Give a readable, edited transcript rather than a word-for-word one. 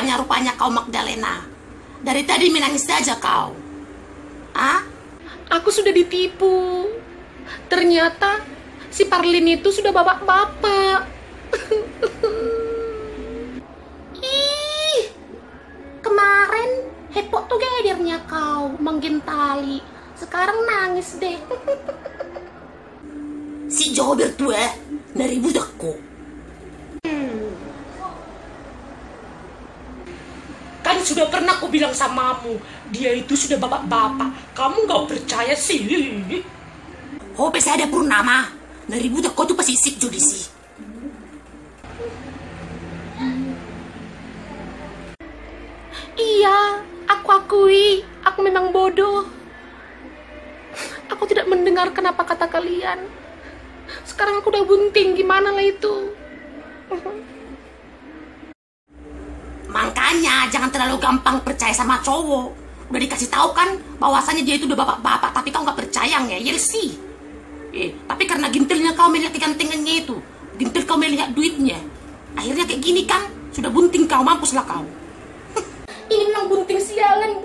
rupanya kau Magdalena. Dari tadi menangis saja kau. Ah? Aku sudah ditipu. Ternyata si Parlin itu sudah bapak-bapak. Ih, kemarin heboh tuh gedirnya kau menggentali. Sekarang nangis deh. Si Jober tuh dari budakku. Kan sudah pernah aku bilang samamu, dia itu sudah bapak-bapak. Kamu nggak percaya sih? Oh, bisa ada Purnama. Dari budakku tuh pasti sip judisi. Iya, aku akui, aku memang bodoh. Aku tidak mendengarkan apa kata kalian. Sekarang aku udah bunting, gimana lah itu? Makanya jangan terlalu gampang percaya sama cowok. Udah dikasih tahu kan bahwasannya dia itu udah bapak-bapak, tapi kau nggak percaya ngeyel sih. Tapi karena gintilnya kau melihat kegantengannya itu, gintil kau melihat duitnya, akhirnya kayak gini kan, sudah bunting kau, mampuslah kau. Ini memang bunting sialan.